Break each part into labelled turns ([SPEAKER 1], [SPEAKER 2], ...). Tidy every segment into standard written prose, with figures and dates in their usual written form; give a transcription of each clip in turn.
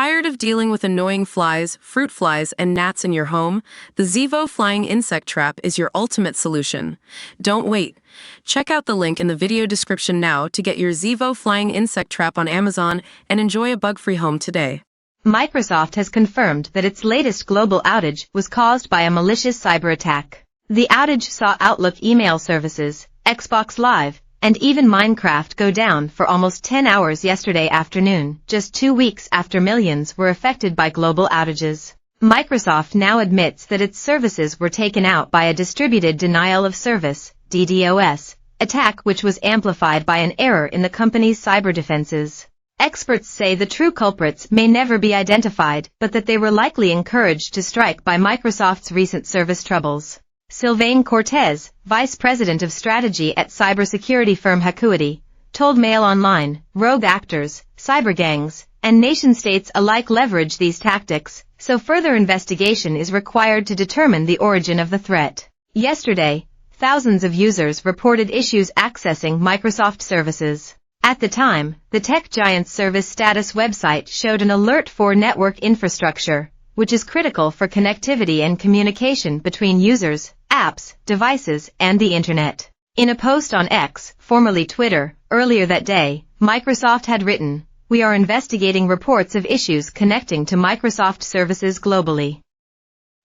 [SPEAKER 1] Tired of dealing with annoying flies, fruit flies, and gnats in your home? The Zevo Flying Insect Trap is your ultimate solution. Don't wait. Check out the link in the video description now to get your Zevo Flying Insect Trap on Amazon and enjoy a bug-free home today.
[SPEAKER 2] Microsoft has confirmed that its latest global outage was caused by a malicious cyber attack. The outage saw Outlook email services, Xbox Live, and even Minecraft go down for almost 10 hours yesterday afternoon, just 2 weeks after millions were affected by global outages. Microsoft now admits that its services were taken out by a distributed denial of service, DDoS, attack which was amplified by an error in the company's cyber defenses. Experts say the true culprits may never be identified, but that they were likely encouraged to strike by Microsoft's recent service troubles. Sylvain Cortez, vice president of strategy at cybersecurity firm Hakuity, told Mail Online, rogue actors, cyber gangs, and nation-states alike leverage these tactics, so further investigation is required to determine the origin of the threat. Yesterday, thousands of users reported issues accessing Microsoft services. At the time, the tech giant's service status website showed an alert for network infrastructure, which is critical for connectivity and communication between users, apps, devices, and the Internet. In a post on X, formerly Twitter, earlier that day, Microsoft had written, "We are investigating reports of issues connecting to Microsoft services globally.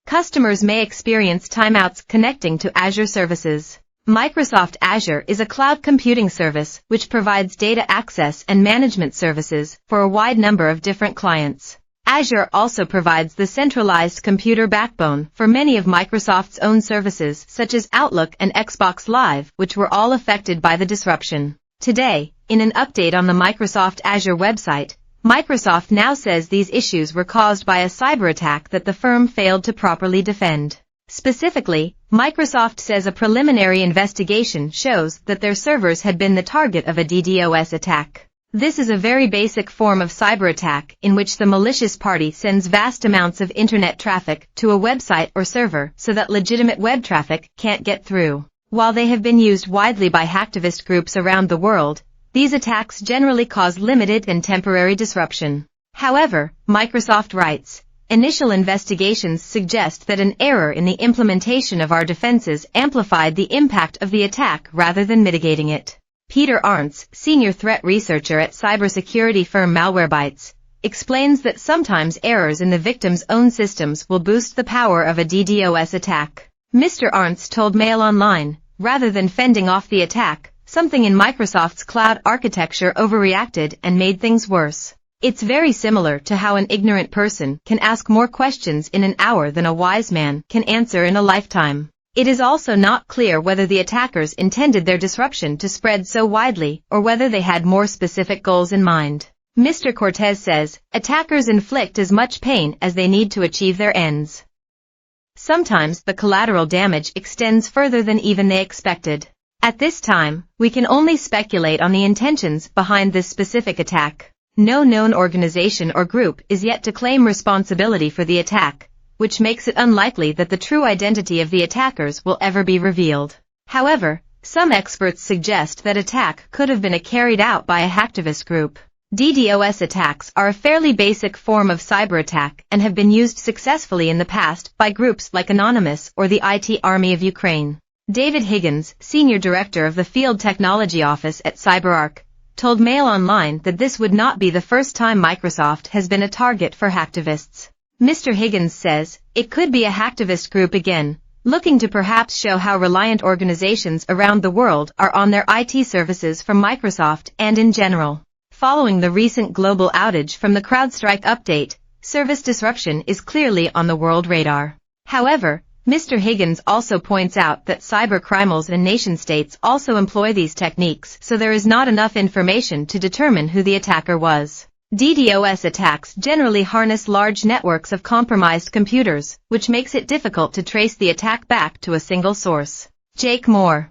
[SPEAKER 2] Customers may experience timeouts connecting to Azure services." Microsoft Azure is a cloud computing service which provides data access and management services for a wide number of different clients. Azure also provides the centralized computer backbone for many of Microsoft's own services such as Outlook and Xbox Live, which were all affected by the disruption. Today, in an update on the Microsoft Azure website, Microsoft now says these issues were caused by a cyber attack that the firm failed to properly defend. Specifically, Microsoft says a preliminary investigation shows that their servers had been the target of a DDoS attack. This is a very basic form of cyber attack in which the malicious party sends vast amounts of internet traffic to a website or server so that legitimate web traffic can't get through. While they have been used widely by hacktivist groups around the world, these attacks generally cause limited and temporary disruption. However, Microsoft writes, "Initial investigations suggest that an error in the implementation of our defenses amplified the impact of the attack rather than mitigating it." Peter Arntz, senior threat researcher at cybersecurity firm Malwarebytes, explains that sometimes errors in the victim's own systems will boost the power of a DDoS attack. Mr. Arntz told Mail Online, rather than fending off the attack, something in Microsoft's cloud architecture overreacted and made things worse. "It's very similar to how an ignorant person can ask more questions in an hour than a wise man can answer in a lifetime. It is also not clear whether the attackers intended their disruption to spread so widely or whether they had more specific goals in mind." Mr. Cortez says, "Attackers inflict as much pain as they need to achieve their ends. Sometimes the collateral damage extends further than even they expected. At this time, we can only speculate on the intentions behind this specific attack. No known organization or group is yet to claim responsibility for the attack, which makes it unlikely that the true identity of the attackers will ever be revealed. However, some experts suggest that attack could have been carried out by a hacktivist group. DDoS attacks are a fairly basic form of cyber attack and have been used successfully in the past by groups like Anonymous or the IT Army of Ukraine. David Higgins, senior director of the Field Technology Office at CyberArk, told Mail Online that this would not be the first time Microsoft has been a target for hacktivists. Mr. Higgins says, "It could be a hacktivist group again, looking to perhaps show how reliant organizations around the world are on their IT services from Microsoft and in general." Following the recent global outage from the CrowdStrike update, service disruption is clearly on the world radar. However, Mr. Higgins also points out that cyber criminals and nation-states also employ these techniques, so there is not enough information to determine who the attacker was. DDoS attacks generally harness large networks of compromised computers, which makes it difficult to trace the attack back to a single source. Jake Moore